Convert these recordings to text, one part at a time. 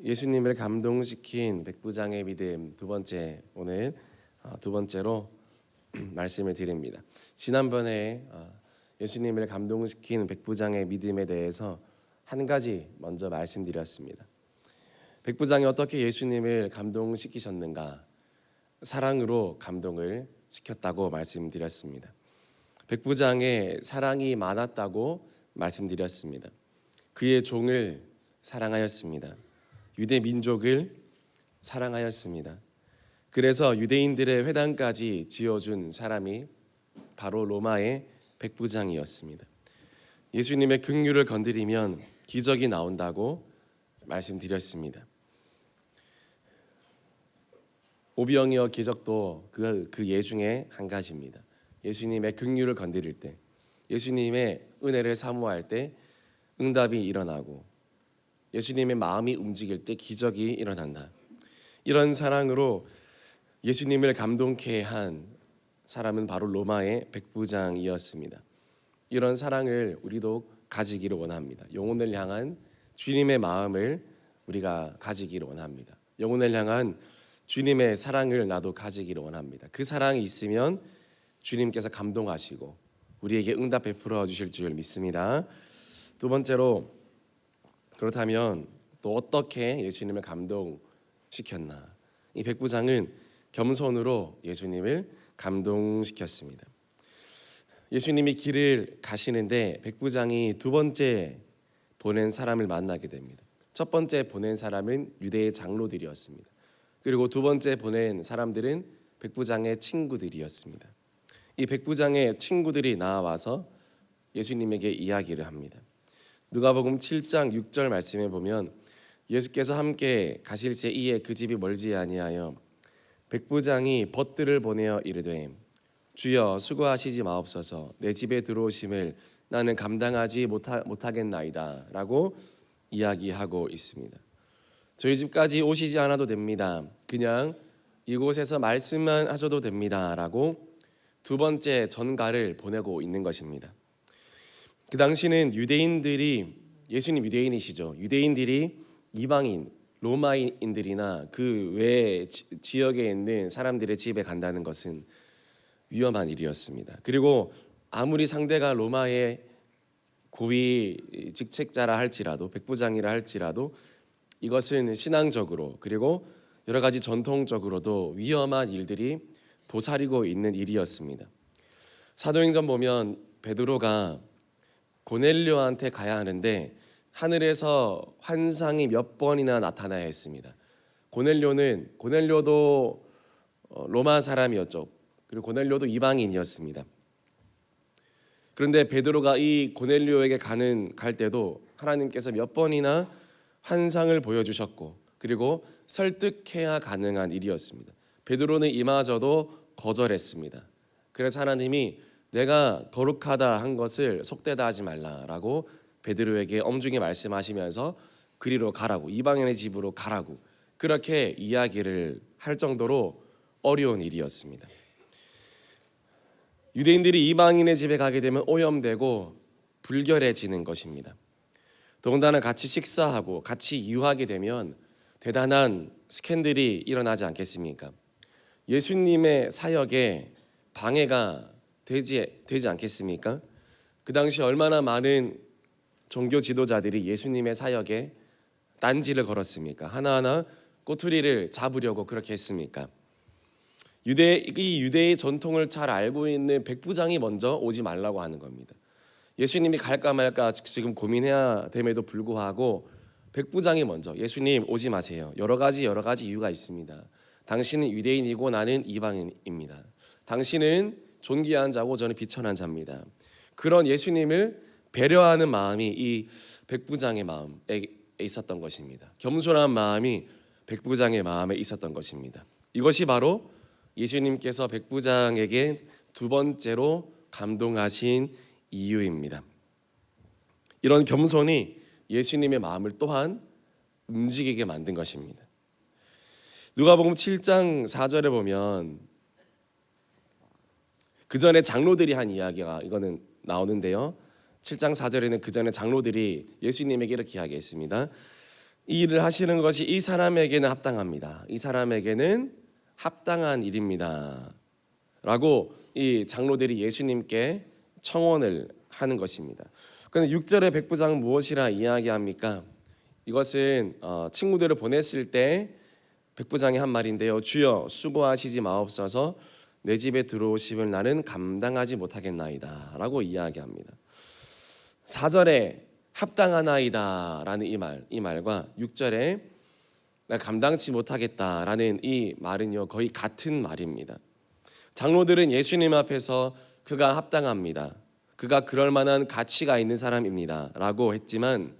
예수님을 감동시킨 백부장의 믿음 오늘 두 번째로 말씀을 드립니다. 지난번에 예수님을 감동시킨 백부장의 믿음에 대해서 한 가지 먼저 말씀드렸습니다. 백부장이 어떻게 예수님을 감동시키셨는가? 사랑으로 감동을 시켰다고 말씀드렸습니다. 백부장의 사랑이 많았다고 말씀드렸습니다. 그의 종을 사랑하였습니다. 유대 민족을 사랑하였습니다. 그래서 유대인들의 회당까지 지어준 사람이 바로 로마의 백부장이었습니다. 예수님의 긍휼을 건드리면 기적이 나온다고 말씀드렸습니다. 오병이어 기적도 그 예 중에 한 가지입니다. 예수님의 긍휼을 건드릴 때, 예수님의 은혜를 사모할 때 응답이 일어나고 예수님의 마음이 움직일 때 기적이 일어난다. 이런 사랑으로 예수님을 감동케 한 사람은 바로 로마의 백부장이었습니다. 이런 사랑을 우리도 가지기를 원합니다. 영혼을 향한 주님의 마음을 우리가 가지기를 원합니다. 영혼을 향한 주님의 사랑을 나도 가지기를 원합니다. 그 사랑이 있으면 주님께서 감동하시고 우리에게 응답 베풀어 주실 줄 믿습니다. 두 번째로, 그렇다면 또 어떻게 예수님을 감동시켰나? 이 백부장은 겸손으로 예수님을 감동시켰습니다. 예수님이 길을 가시는데 백부장이 두 번째 보낸 사람을 만나게 됩니다. 첫 번째 보낸 사람은 유대의 장로들이었습니다. 그리고 두 번째 보낸 사람들은 백부장의 친구들이었습니다. 이 백부장의 친구들이 나와서 예수님에게 이야기를 합니다. 누가복음 7장 6절 말씀에 보면 예수께서 함께 가실새 이에 그 집이 멀지 아니하여 백부장이 벗들을 보내어 이르되 주여 수고하시지 마옵소서 내 집에 들어오심을 나는 감당하지 못하겠나이다 라고 이야기하고 있습니다. 저희 집까지 오시지 않아도 됩니다. 그냥 이곳에서 말씀만 하셔도 됩니다 라고 두 번째 전가를 보내고 있는 것입니다. 그 당시는 유대인들이, 예수님 유대인이시죠, 유대인들이 이방인 로마인들이나 그 외 지역에 있는 사람들의 집에 간다는 것은 위험한 일이었습니다. 그리고 아무리 상대가 로마의 고위 직책자라 할지라도, 백부장이라 할지라도 이것은 신앙적으로 그리고 여러 가지 전통적으로도 위험한 일들이 도사리고 있는 일이었습니다. 사도행전 보면 베드로가 고넬료한테 가야 하는데 하늘에서 환상이 몇 번이나 나타나야 했습니다. 고넬료도 로마 사람이었죠. 그리고 고넬료도 이방인이었습니다. 그런데 베드로가 이 고넬료에게 갈 때도 하나님께서 몇 번이나 환상을 보여주셨고 그리고 설득해야 가능한 일이었습니다. 베드로는 이마저도 거절했습니다. 그래서 하나님이 내가 거룩하다 한 것을 속되다 하지 말라라고 베드로에게 엄중히 말씀하시면서 그리로 가라고, 이방인의 집으로 가라고 그렇게 이야기를 할 정도로 어려운 일이었습니다. 유대인들이 이방인의 집에 가게 되면 오염되고 불결해지는 것입니다. 더군다나 같이 식사하고 같이 유하게 되면 대단한 스캔들이 일어나지 않겠습니까? 예수님의 사역에 방해가 되지 않겠습니까? 그 당시 얼마나 많은 종교 지도자들이 예수님의 사역에 딴지를 걸었습니까? 하나하나 꼬투리를 잡으려고 그렇게 했습니까? 이 유대의 전통을 잘 알고 있는 백부장이 먼저 오지 말라고 하는 겁니다. 예수님이 갈까 말까 지금 고민해야 됨에도 불구하고 백부장이 먼저 예수님 오지 마세요. 여러 가지 이유가 있습니다. 당신은 유대인이고 나는 이방인입니다. 당신은 존귀한 자고 저는 비천한 자입니다. 그런 예수님을 배려하는 마음이 이 백부장의 마음에 있었던 것입니다. 겸손한 마음이 백부장의 마음에 있었던 것입니다. 이것이 바로 예수님께서 백부장에게 두 번째로 감동하신 이유입니다. 이런 겸손이 예수님의 마음을 또한 움직이게 만든 것입니다. 누가복음 7장 4절에 보면 그 전에 장로들이 한 이야기가 이거는 나오는데요. 7장 4절에는 그 전에 장로들이 예수님에게 이렇게 이야기했습니다. 이 일을 하시는 것이 이 사람에게는 합당합니다. 이 사람에게는 합당한 일입니다. 라고 이 장로들이 예수님께 청원을 하는 것입니다. 그런데 6절의 백부장은 무엇이라 이야기합니까? 이것은 친구들을 보냈을 때 백부장이 한 말인데요. 주여 수고하시지 마옵소서, 내 집에 들어오심을 나는 감당하지 못하겠나이다 라고 이야기합니다. 4절에 합당하나이다 라는 이 말과 6절에 나 감당치 못하겠다라는 이 말은요 거의 같은 말입니다. 장로들은 예수님 앞에서 그가 합당합니다, 그가 그럴 만한 가치가 있는 사람입니다 라고 했지만,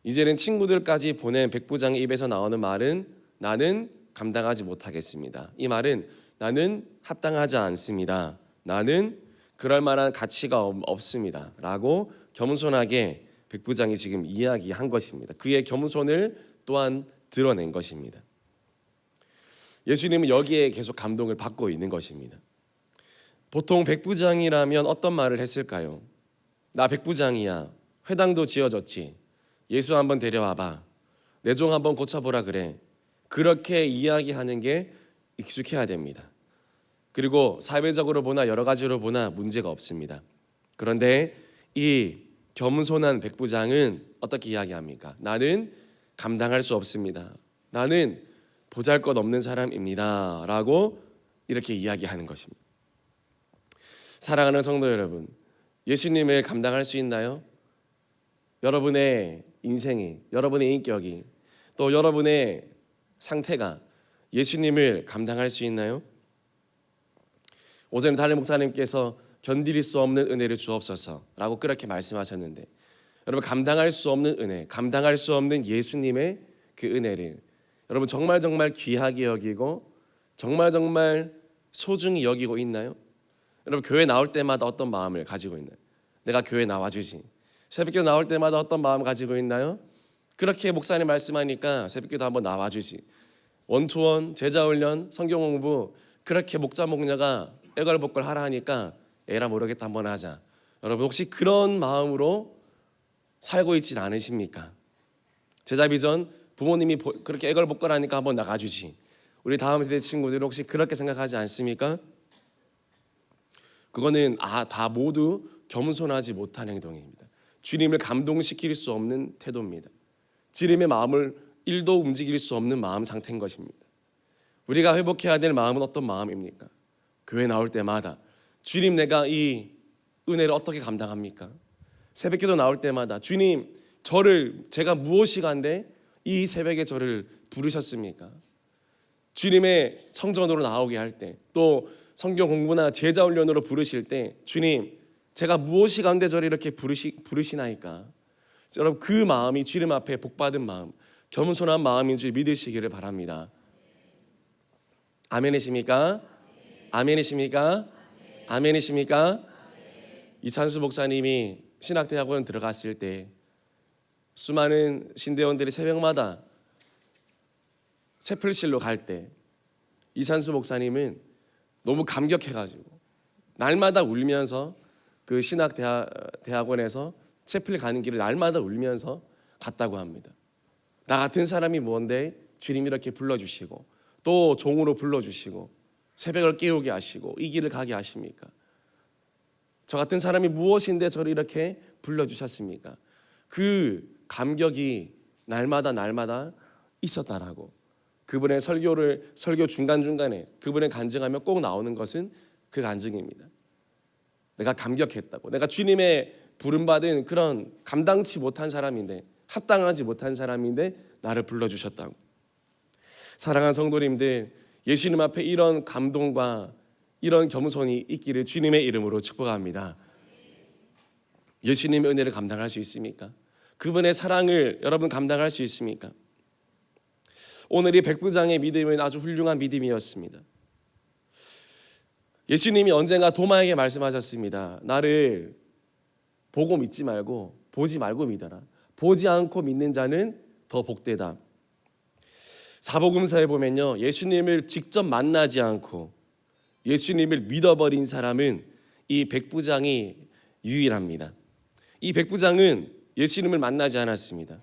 이제는 친구들까지 보낸 백부장의 입에서 나오는 말은 나는 감당하지 못하겠습니다. 이 말은 나는 합당하지 않습니다, 나는 그럴 만한 가치가 없습니다 라고 겸손하게 백부장이 지금 이야기한 것입니다. 그의 겸손을 또한 드러낸 것입니다. 예수님은 여기에 계속 감동을 받고 있는 것입니다. 보통 백부장이라면 어떤 말을 했을까요? 나 백부장이야, 회당도 지어졌지, 예수 한번 데려와봐, 내 종 한번 고쳐보라 그래. 그렇게 이야기하는 게 익숙해야 됩니다. 그리고 사회적으로 보나 여러 가지로 보나 문제가 없습니다. 그런데 이 겸손한 백부장은 어떻게 이야기합니까? 나는 감당할 수 없습니다, 나는 보잘것없는 사람입니다 라고 이렇게 이야기하는 것입니다. 사랑하는 성도 여러분, 예수님을 감당할 수 있나요? 여러분의 인생이, 여러분의 인격이, 또 여러분의 상태가 예수님을 감당할 수 있나요? 오전에 달래 목사님께서 견딜 수 없는 은혜를 주옵소서라고 그렇게 말씀하셨는데, 여러분 감당할 수 없는 은혜, 감당할 수 없는 예수님의 그 은혜를 여러분 정말 귀하게 여기고 정말 소중히 여기고 있나요? 여러분 교회 나올 때마다 어떤 마음을 가지고 있나요? 내가 교회 나와주지. 새벽기도 나올 때마다 어떤 마음을 가지고 있나요? 그렇게 목사님 말씀하니까 새벽기도 한번 나와주지. 원투원, 제자훈련, 성경공부, 그렇게 목자 목녀가 애걸복걸 하라 하니까 에라 모르겠다 한번 하자. 여러분 혹시 그런 마음으로 살고 있진 않으십니까? 제자비전 부모님이 그렇게 애걸복걸 하니까 한번 나가주지. 우리 다음 세대 친구들 혹시 그렇게 생각하지 않습니까? 그거는 다 모두 겸손하지 못한 행동입니다. 주님을 감동시킬 수 없는 태도입니다. 주님의 마음을 1도 움직일 수 없는 마음 상태인 것입니다. 우리가 회복해야 될 마음은 어떤 마음입니까? 교회 나올 때마다 주님, 내가 이 은혜를 어떻게 감당합니까? 새벽기도 나올 때마다 주님, 제가 무엇이 간데 이 새벽에 저를 부르셨습니까? 주님의 성전으로 나오게 할 때, 또 성경 공부나 제자 훈련으로 부르실 때 주님, 제가 무엇이 간데 저를 이렇게 부르시나이까? 여러분 그 마음이 주님 앞에 복받은 마음, 겸손한 마음인 줄 믿으시기를 바랍니다. 아멘이십니까? 아멘이십니까? 아멘이십니까? 이찬수 목사님이 신학대학원 들어갔을 때 수많은 신대원들이 새벽마다 채플실로 갈 때 이찬수 목사님은 너무 감격해가지고 날마다 울면서 그 신학대학원에서 채플 가는 길을 날마다 울면서 갔다고 합니다. 나 같은 사람이 뭔데 주님이 이렇게 불러주시고 또 종으로 불러주시고 새벽을 깨우게 하시고 이 길을 가게 하십니까? 저 같은 사람이 무엇인데 저를 이렇게 불러주셨습니까? 그 감격이 날마다 있었다라고. 그분의 설교 중간중간에 그분의 간증하며 꼭 나오는 것은 그 간증입니다. 내가 감격했다고. 내가 주님의 부름받은 그런 감당치 못한 사람인데, 합당하지 못한 사람인데 나를 불러주셨다고. 사랑하는 성도님들, 예수님 앞에 이런 감동과 이런 겸손이 있기를 주님의 이름으로 축복합니다. 예수님의 은혜를 감당할 수 있습니까? 그분의 사랑을 여러분 감당할 수 있습니까? 오늘 이 백부장의 믿음은 아주 훌륭한 믿음이었습니다. 예수님이 언젠가 도마에게 말씀하셨습니다. 나를 보고 믿지 말고 보지 말고 믿어라. 보지 않고 믿는 자는 더 복되다. 사복음서에 보면요, 예수님을 직접 만나지 않고 예수님을 믿어버린 사람은 이 백부장이 유일합니다. 이 백부장은 예수님을 만나지 않았습니다.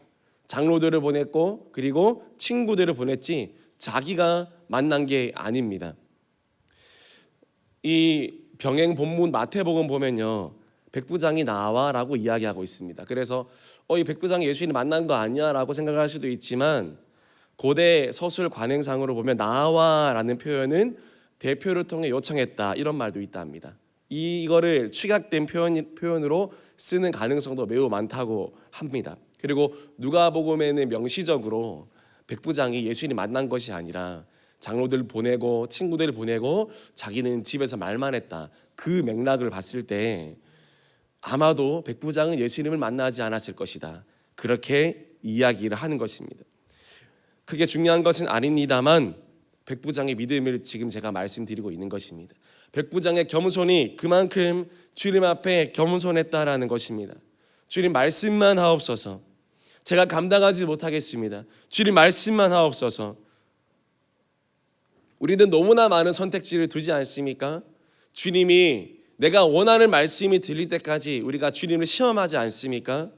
장로들을 보냈고 그리고 친구들을 보냈지 자기가 만난 게 아닙니다. 이 병행 본문 마태복음 보면요, 백부장이 나와라고 이야기하고 있습니다. 그래서 이 백부장이 예수님을 만난 거 아니야라고 생각할 수도 있지만 고대 서술 관행상으로 보면 나와라는 표현은 대표를 통해 요청했다 이런 말도 있다 합니다. 이거를 축약된 표현으로 쓰는 가능성도 매우 많다고 합니다. 그리고 누가복음에는 명시적으로 백부장이 예수님 만난 것이 아니라 장로들 보내고 친구들 보내고 자기는 집에서 말만 했다, 그 맥락을 봤을 때 아마도 백부장은 예수님을 만나지 않았을 것이다, 그렇게 이야기를 하는 것입니다. 그게 중요한 것은 아닙니다만 백부장의 믿음을 지금 제가 말씀드리고 있는 것입니다. 백부장의 겸손이 그만큼 주님 앞에 겸손했다라는 것입니다. 주님 말씀만 하옵소서, 제가 감당하지 못하겠습니다. 주님 말씀만 하옵소서. 우리는 너무나 많은 선택지를 두지 않습니까? 주님이 내가 원하는 말씀이 들릴 때까지 우리가 주님을 시험하지 않습니까?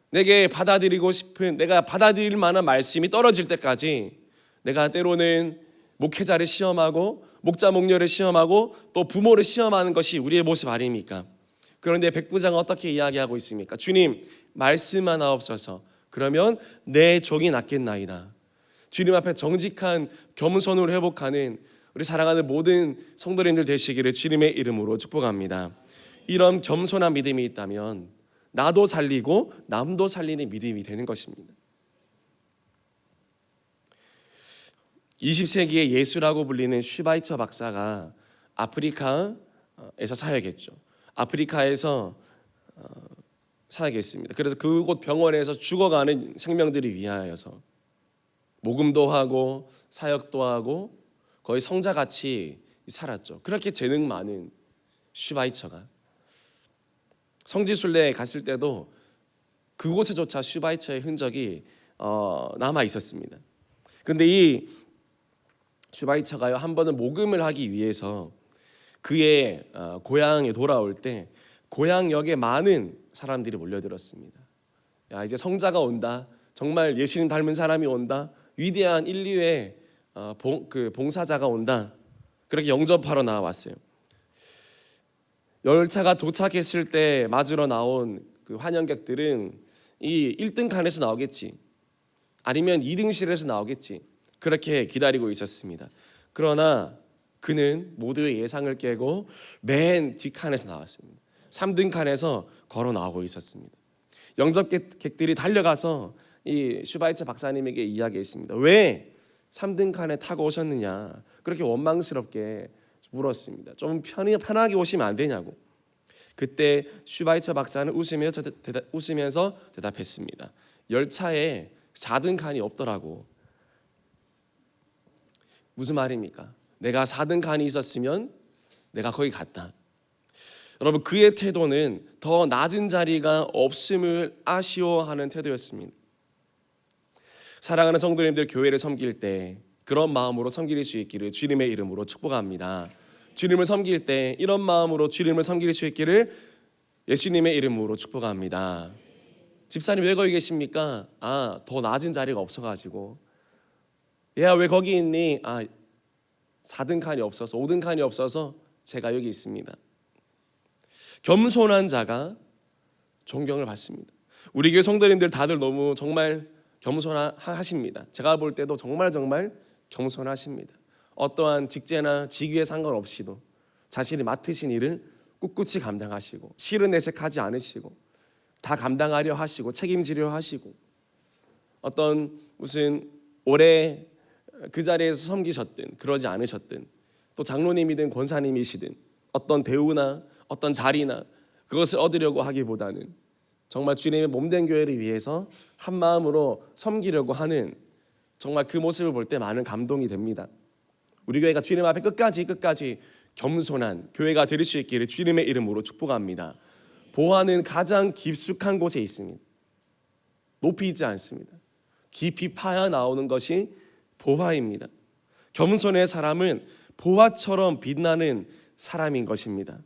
내게 받아들이고 싶은, 내가 받아들일 만한 말씀이 떨어질 때까지 내가 때로는 목회자를 시험하고 목자 목녀를 시험하고 또 부모를 시험하는 것이 우리의 모습 아닙니까? 그런데 백부장은 어떻게 이야기하고 있습니까? 주님 말씀만 하옵소서, 그러면 내 종이 낫겠나이다. 주님 앞에 정직한 겸손으로 회복하는 우리 사랑하는 모든 성도님들 되시기를 주님의 이름으로 축복합니다. 이런 겸손한 믿음이 있다면 나도 살리고 남도 살리는 믿음이 되는 것입니다. 20세기의 예수라고 불리는 슈바이처 박사가 아프리카에서 사역했죠. 아프리카에서 사역했습니다. 그래서 그곳 병원에서 죽어가는 생명들을 위하여서 모금도 하고 사역도 하고 거의 성자같이 살았죠. 그렇게 재능 많은 슈바이처가 성지순례에 갔을 때도 그곳에조차 슈바이처의 흔적이 남아 있었습니다. 그런데 이 슈바이처가요, 한 번은 모금을 하기 위해서 그의 고향에 돌아올 때 고향역에 많은 사람들이 몰려들었습니다. 야, 이제 성자가 온다, 정말 예수님 닮은 사람이 온다, 위대한 인류의 봉사자가 온다, 그렇게 영접하러 나왔어요. 열차가 도착했을 때 맞으러 나온 그 환영객들은 이 1등 칸에서 나오겠지, 아니면 2등실에서 나오겠지, 그렇게 기다리고 있었습니다. 그러나 그는 모두의 예상을 깨고 맨 뒷칸에서 나왔습니다. 3등 칸에서 걸어 나오고 있었습니다. 영접객들이 달려가서 이 슈바이처 박사님에게 이야기했습니다. 왜 3등 칸에 타고 오셨느냐, 그렇게 원망스럽게 물었습니다. 좀 편하게 오시면 안 되냐고. 그때 슈바이처 박사는 웃으면서 대답했습니다. 열차에 4등 칸이 없더라고. 무슨 말입니까? 내가 4등 칸이 있었으면 내가 거기 갔다. 여러분, 그의 태도는 더 낮은 자리가 없음을 아쉬워하는 태도였습니다. 사랑하는 성도님들, 교회를 섬길 때 그런 마음으로 섬길 수 있기를 주님의 이름으로 축복합니다. 주님을 섬길 때 이런 마음으로 주님을 섬길 수 있기를 예수님의 이름으로 축복합니다. 집사님 왜 거기 계십니까? 더 낮은 자리가 없어가지고. 얘야 왜 거기 있니? 4등 칸이 없어서, 5등 칸이 없어서 제가 여기 있습니다. 겸손한 자가 존경을 받습니다. 우리 교회 성도님들 다들 너무 정말 겸손하십니다. 제가 볼 때도 정말 겸손하십니다. 어떠한 직제나 직위에 상관없이도 자신이 맡으신 일을 꿋꿋이 감당하시고 실은 내색하지 않으시고 다 감당하려 하시고 책임지려 하시고, 어떤 무슨 오래 그 자리에서 섬기셨든 그러지 않으셨든, 또 장로님이든 권사님이시든 어떤 대우나 어떤 자리나 그것을 얻으려고 하기보다는 정말 주님의 몸된 교회를 위해서 한 마음으로 섬기려고 하는, 정말 그 모습을 볼 때 많은 감동이 됩니다. 우리 교회가 주님 앞에 끝까지 겸손한 교회가 될 수 있기를 주님의 이름으로 축복합니다. 보화는 가장 깊숙한 곳에 있습니다. 높이 있지 않습니다. 깊이 파야 나오는 것이 보화입니다. 겸손의 사람은 보화처럼 빛나는 사람인 것입니다.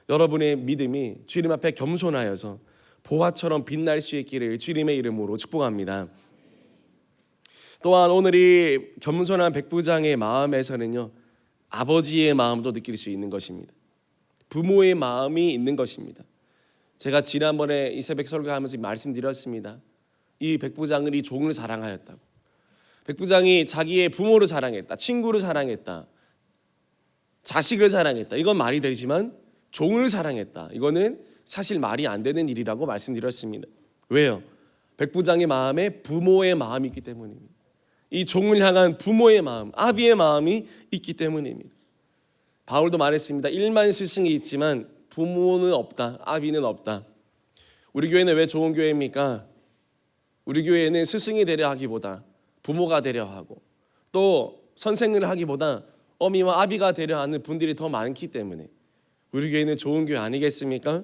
여러분의 믿음이 주님 앞에 겸손하여서 보화처럼 빛날 수 있기를 주님의 이름으로 축복합니다. 또한 오늘 이 겸손한 백부장의 마음에서는요, 아버지의 마음도 느낄 수 있는 것입니다. 부모의 마음이 있는 것입니다. 제가 지난번에 이 새벽 설교하면서 말씀드렸습니다. 이 백부장은 이 종을 사랑하였다고. 백부장이 자기의 부모를 사랑했다, 친구를 사랑했다, 자식을 사랑했다, 이건 말이 되지만 종을 사랑했다, 이거는 사실 말이 안 되는 일이라고 말씀드렸습니다. 왜요? 백부장의 마음에 부모의 마음이 있기 때문입니다. 이 종을 향한 부모의 마음, 아비의 마음이 있기 때문입니다. 바울도 말했습니다. 1만 스승이 있지만 부모는 없다, 아비는 없다. 우리 교회는 왜 좋은 교회입니까? 우리 교회는 스승이 되려 하기보다 부모가 되려 하고, 또 선생을 하기보다 어미와 아비가 되려 하는 분들이 더 많기 때문에 우리 교회는 좋은 교회 아니겠습니까?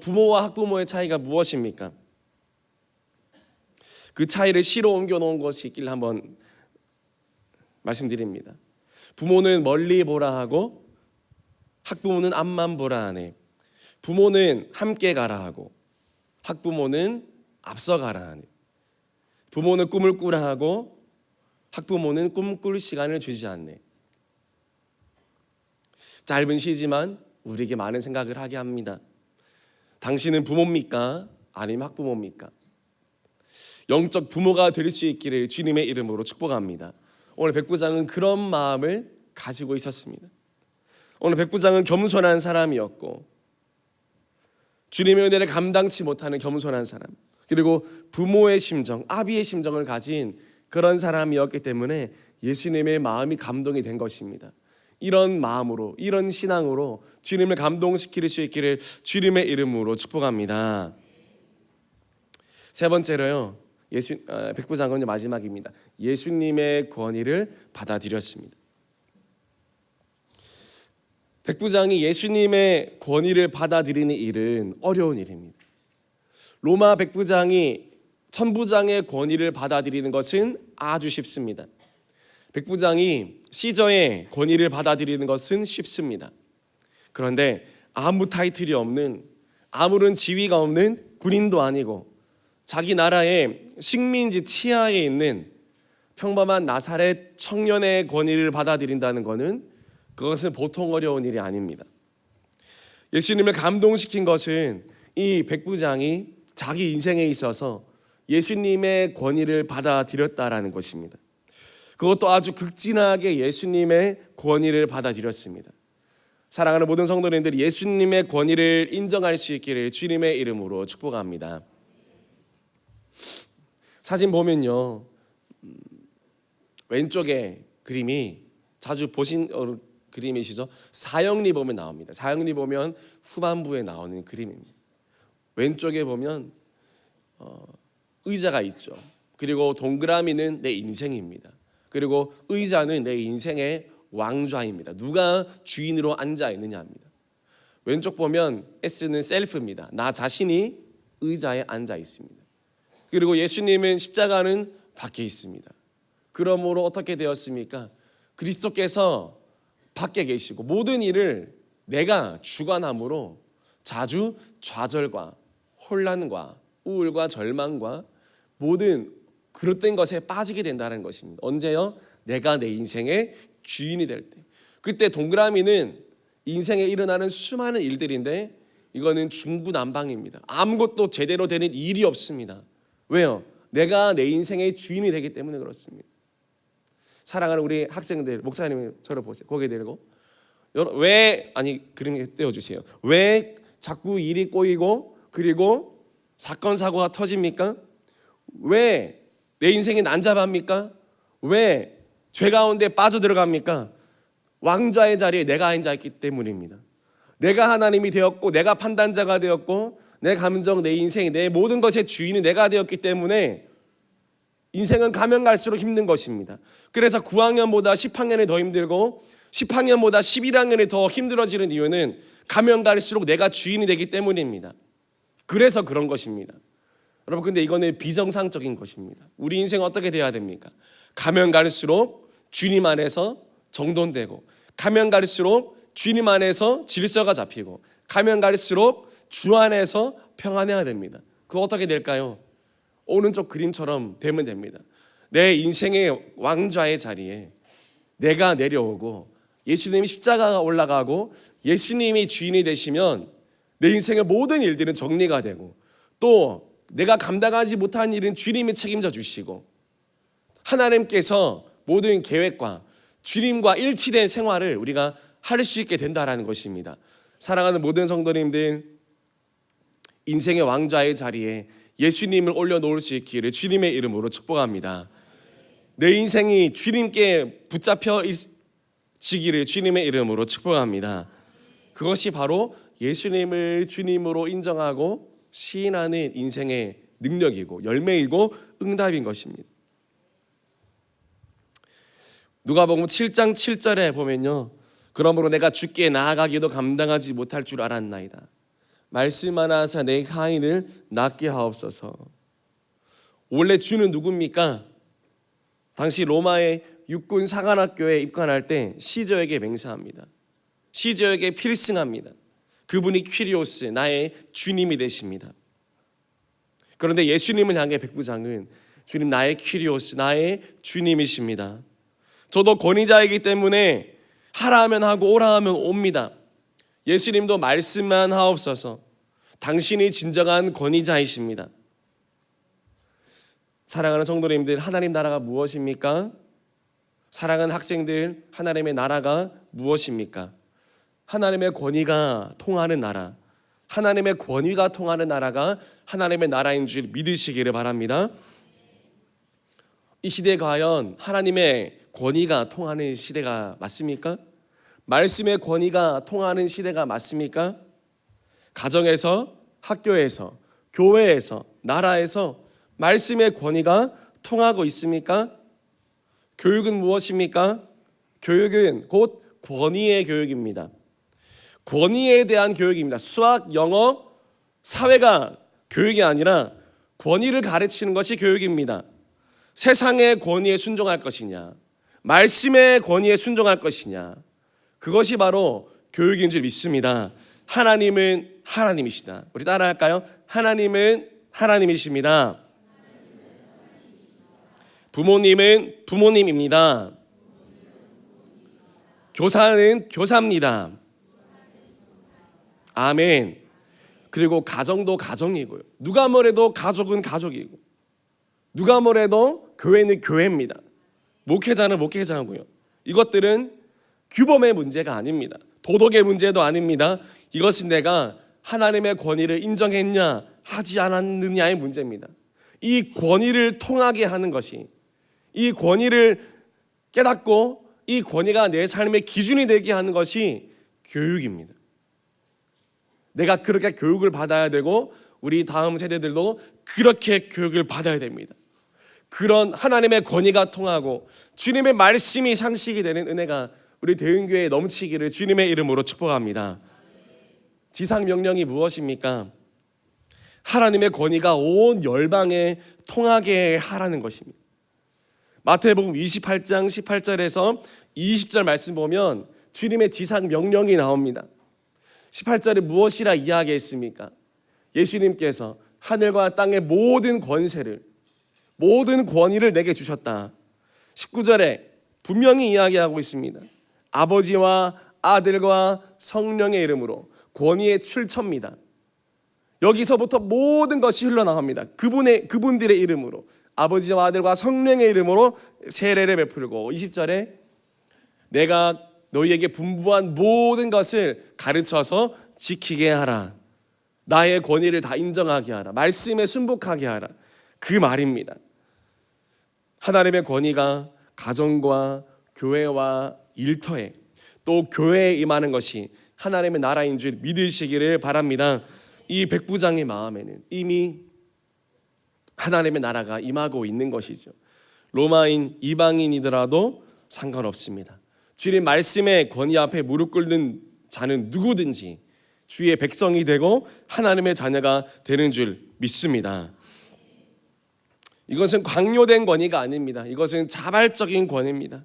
부모와 학부모의 차이가 무엇입니까? 그 차이를 시로 옮겨 놓은 것이 있길 한번 말씀드립니다. 부모는 멀리 보라 하고 학부모는 앞만 보라 하네. 부모는 함께 가라 하고 학부모는 앞서 가라 하네. 부모는 꿈을 꾸라 하고 학부모는 꿈꿀 시간을 주지 않네. 짧은 시지만 우리에게 많은 생각을 하게 합니다. 당신은 부모입니까? 아니면 학부모입니까? 영적 부모가 될 수 있기를 주님의 이름으로 축복합니다. 오늘 백부장은 그런 마음을 가지고 있었습니다. 오늘 백부장은 겸손한 사람이었고, 주님의 은혜를 감당치 못하는 겸손한 사람, 그리고 부모의 심정, 아비의 심정을 가진 그런 사람이었기 때문에 예수님의 마음이 감동이 된 것입니다. 이런 마음으로, 이런 신앙으로 주님을 감동시킬 수 있기를 주님의 이름으로 축복합니다. 세 번째로요, 백부장은 마지막입니다. 예수님의 권위를 받아들였습니다. 백부장이 예수님의 권위를 받아들이는 일은 어려운 일입니다. 로마 백부장이 천부장의 권위를 받아들이는 것은 아주 쉽습니다. 백부장이 시저의 권위를 받아들이는 것은 쉽습니다. 그런데 아무 타이틀이 없는, 아무런 지위가 없는 군인도 아니고 자기 나라의 식민지 치하에 있는 평범한 나사렛 청년의 권위를 받아들인다는 것은, 그것은 보통 어려운 일이 아닙니다. 예수님을 감동시킨 것은 이 백부장이 자기 인생에 있어서 예수님의 권위를 받아들였다라는 것입니다. 그것도 아주 극진하게 예수님의 권위를 받아들였습니다. 사랑하는 모든 성도님들이 예수님의 권위를 인정할 수 있기를 주님의 이름으로 축복합니다. 사진 보면요, 왼쪽에 그림이 자주 보신 그림이시죠? 사형리 보면 나옵니다. 사형리 보면 후반부에 나오는 그림입니다. 왼쪽에 보면 의자가 있죠. 그리고 동그라미는 내 인생입니다. 그리고 의자는 내 인생의 왕좌입니다. 누가 주인으로 앉아 있느냐입니다. 왼쪽 보면 S는 셀프입니다. 나 자신이 의자에 앉아 있습니다. 그리고 예수님은 십자가는 밖에 있습니다. 그러므로 어떻게 되었습니까? 그리스도께서 밖에 계시고 모든 일을 내가 주관함으로 자주 좌절과 혼란과 우울과 절망과 모든 그릇된 것에 빠지게 된다는 것입니다. 언제요? 내가 내 인생의 주인이 될 때. 그때 동그라미는 인생에 일어나는 수많은 일들인데 이거는 중구난방입니다. 아무것도 제대로 되는 일이 없습니다. 왜요? 내가 내 인생의 주인이 되기 때문에 그렇습니다. 사랑하는 우리 학생들, 목사님 저를 보세요. 고개 들고. 그림 떼어주세요. 왜 자꾸 일이 꼬이고 그리고 사건 사고가 터집니까? 왜 내 인생이 난잡합니까? 왜 죄 가운데 빠져들어갑니까? 왕좌의 자리에 내가 앉아있기 때문입니다. 내가 하나님이 되었고 내가 판단자가 되었고 내 감정, 내 인생, 내 모든 것의 주인이 내가 되었기 때문에 인생은 가면 갈수록 힘든 것입니다. 그래서 9학년보다 10학년이 더 힘들고 10학년보다 11학년이 더 힘들어지는 이유는 가면 갈수록 내가 주인이 되기 때문입니다. 그래서 그런 것입니다. 여러분, 근데 이거는 비정상적인 것입니다. 우리 인생은 어떻게 돼야 됩니까? 가면 갈수록 주님 안에서 정돈되고, 가면 갈수록 주님 안에서 질서가 잡히고, 가면 갈수록 주 안에서 평안해야 됩니다. 그거 어떻게 될까요? 오른쪽 그림처럼 되면 됩니다. 내 인생의 왕좌의 자리에 내가 내려오고 예수님이 십자가가 올라가고 예수님이 주인이 되시면 내 인생의 모든 일들은 정리가 되고 또 내가 감당하지 못한 일은 주님이 책임져 주시고 하나님께서 모든 계획과 주님과 일치된 생활을 우리가 할 수 있게 된다라는 것입니다. 사랑하는 모든 성도님들, 인생의 왕좌의 자리에 예수님을 올려놓을 수 있기를 주님의 이름으로 축복합니다. 내 인생이 주님께 붙잡혀지기를 주님의 이름으로 축복합니다. 그것이 바로 예수님을 주님으로 인정하고 시인하는 인생의 능력이고 열매이고 응답인 것입니다. 누가복음 7장 7절에 보면요, 그러므로 내가 주께 나아가기도 감당하지 못할 줄 알았나이다. 말씀하나 하사 내 하인을 낫게 하옵소서. 원래 주는 누굽니까? 당시 로마의 육군 사관학교에 입관할 때 시저에게 맹세합니다. 시저에게 필승합니다. 그분이 퀴리오스, 나의 주님이 되십니다. 그런데 예수님을 향해 백부장은 주님, 나의 퀴리오스, 나의 주님이십니다. 저도 권위자이기 때문에 하라 하면 하고 오라 하면 옵니다. 예수님도 말씀만 하옵소서. 당신이 진정한 권위자이십니다. 사랑하는 성도님들, 하나님 나라가 무엇입니까? 사랑하는 학생들, 하나님의 나라가 무엇입니까? 하나님의 권위가 통하는 나라, 하나님의 권위가 통하는 나라가 하나님의 나라인 줄 믿으시기를 바랍니다. 이 시대에 과연 하나님의 권위가 통하는 시대가 맞습니까? 말씀의 권위가 통하는 시대가 맞습니까? 가정에서, 학교에서, 교회에서, 나라에서 말씀의 권위가 통하고 있습니까? 교육은 무엇입니까? 교육은 곧 권위의 교육입니다. 권위에 대한 교육입니다. 수학, 영어, 사회가 교육이 아니라 권위를 가르치는 것이 교육입니다. 세상의 권위에 순종할 것이냐, 말씀의 권위에 순종할 것이냐, 그것이 바로 교육인 줄 믿습니다. 하나님은 하나님이시다. 우리 따라할까요? 하나님은 하나님이십니다. 부모님은 부모님입니다. 교사는 교사입니다. 아멘. 그리고 가정도 가정이고요. 누가 뭐래도 가족은 가족이고, 누가 뭐래도 교회는 교회입니다. 목회자는 목회자고요. 이것들은 규범의 문제가 아닙니다. 도덕의 문제도 아닙니다. 이것은 내가 하나님의 권위를 인정했냐 하지 않았느냐의 문제입니다. 이 권위를 통하게 하는 것이, 이 권위를 깨닫고 이 권위가 내 삶의 기준이 되게 하는 것이 교육입니다. 내가 그렇게 교육을 받아야 되고 우리 다음 세대들도 그렇게 교육을 받아야 됩니다. 그런 하나님의 권위가 통하고 주님의 말씀이 상식이 되는 은혜가 우리 대흥교회에 넘치기를 주님의 이름으로 축복합니다. 지상명령이 무엇입니까? 하나님의 권위가 온 열방에 통하게 하라는 것입니다. 마태복음 28장 18절에서 20절 말씀 보면 주님의 지상명령이 나옵니다. 18절에 무엇이라 이야기했습니까? 예수님께서 하늘과 땅의 모든 권세를, 모든 권위를 내게 주셨다. 19절에 분명히 이야기하고 있습니다. 아버지와 아들과 성령의 이름으로 권위의 출처입니다. 여기서부터 모든 것이 흘러나옵니다. 그분들의 이름으로, 아버지와 아들과 성령의 이름으로 세례를 베풀고, 20절에 내가 너희에게 분부한 모든 것을 가르쳐서 지키게 하라. 나의 권위를 다 인정하게 하라. 말씀에 순복하게 하라. 그 말입니다. 하나님의 권위가 가정과 교회와 일터에, 또 교회에 임하는 것이 하나님의 나라인 줄 믿으시기를 바랍니다. 이 백부장의 마음에는 이미 하나님의 나라가 임하고 있는 것이죠. 로마인, 이방인이더라도 상관없습니다. 주님 말씀의 권위 앞에 무릎 꿇는 자는 누구든지 주의 백성이 되고 하나님의 자녀가 되는 줄 믿습니다. 이것은 강요된 권위가 아닙니다. 이것은 자발적인 권위입니다.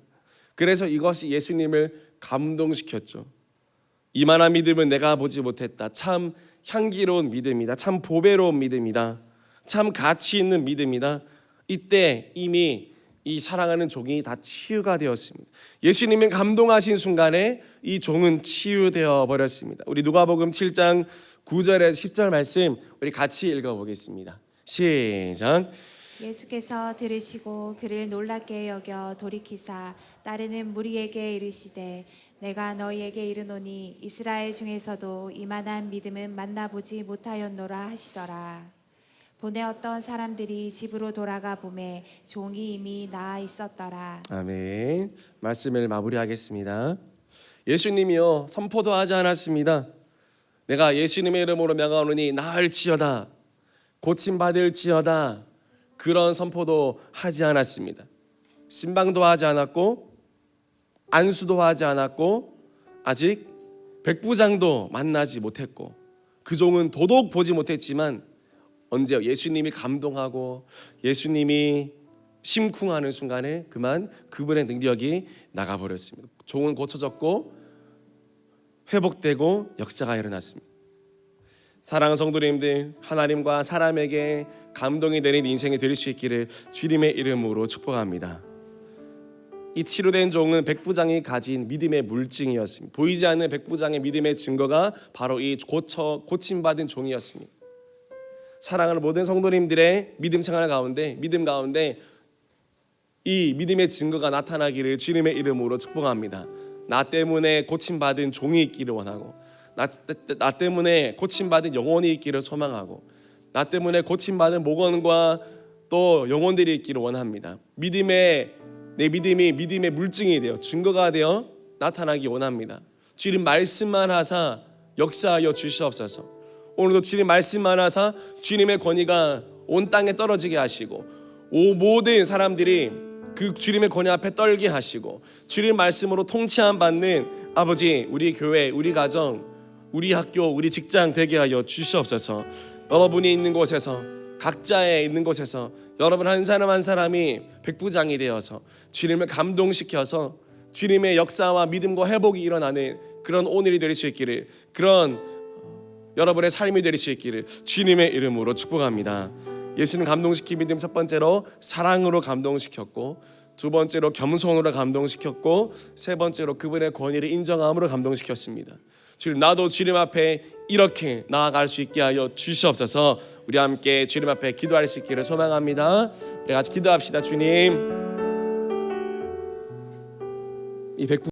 그래서 이것이 예수님을 감동시켰죠. 이만한 믿음은 내가 보지 못했다. 참 향기로운 믿음이다. 참 보배로운 믿음이다. 참 가치 있는 믿음이다. 이때 이미 이 사랑하는 종이 다 치유가 되었습니다. 예수님이 감동하신 순간에 이 종은 치유되어 버렸습니다. 우리 누가복음 7장 9절에서 10절 말씀 우리 같이 읽어보겠습니다. 시작. 예수께서 들으시고 그를 놀랍게 여겨 돌이키사 따르는 무리에게 이르시되 내가 너희에게 이르노니 이스라엘 중에서도 이만한 믿음은 만나보지 못하였노라 하시더라. 보내었던 사람들이 집으로 돌아가 보매 종이 이미 나아 있었더라. 아멘. 말씀을 마무리하겠습니다. 예수님이요 선포도 하지 않았습니다. 내가 예수님의 이름으로 명하노니 나을지어다, 고침받을지어다, 그런 선포도 하지 않았습니다. 신방도 하지 않았고 안수도 하지 않았고 아직 백부장도 만나지 못했고 그 종은 도독 보지 못했지만 언제요? 예수님이 감동하고 예수님이 심쿵하는 순간에 그만 그분의 능력이 나가버렸습니다. 종은 고쳐졌고 회복되고 역사가 일어났습니다. 사랑하는 성도님들, 하나님과 사람에게 감동이 되는 인생이 될 수 있기를 주님의 이름으로 축복합니다. 이 치료된 종은 백부장이 가진 믿음의 물증이었습니다. 보이지 않는 백부장의 믿음의 증거가 바로 이 고침받은 종이었습니다. 사랑하는 모든 성도님들의 믿음 생활 가운데, 믿음 가운데 이 믿음의 증거가 나타나기를 주님의 이름으로 축복합니다. 나 때문에 고침받은 종이 있기를 원하고, 나 때문에 고침받은 영혼이 있기를 소망하고, 나 때문에 고침받은 목원과 또 영혼들이 있기를 원합니다. 내 믿음이 믿음의 물증이 되어 증거가 되어 나타나기 원합니다. 주님 말씀만 하사 역사하여 주시옵소서. 오늘도 주님 말씀만 하사 주님의 권위가 온 땅에 떨어지게 하시고 모든 사람들이 그 주님의 권위 앞에 떨게 하시고 주님 말씀으로 통치함 받는 아버지, 우리 교회, 우리 가정, 우리 학교, 우리 직장 되게 하여 주시옵소서. 여러분이 있는 곳에서, 각자의 있는 곳에서 여러분 한 사람 한 사람이 백부장이 되어서 주님을 감동시켜서 주님의 역사와 믿음과 회복이 일어나는 그런 오늘이 될 수 있기를, 그런 여러분의 삶이 될 수 있기를 주님의 이름으로 축복합니다. 예수님 감동시킨 믿음, 첫 번째로 사랑으로 감동시켰고, 두 번째로 겸손으로 감동시켰고, 세 번째로 그분의 권위를 인정함으로 감동시켰습니다. 주님, 나도 주님 앞에 이렇게 나아갈 수 있게 하여 주시옵소서. 우리 함께 주님 앞에 기도할 수 있기를 소망합니다. 우리 같이 기도합시다. 주님, 이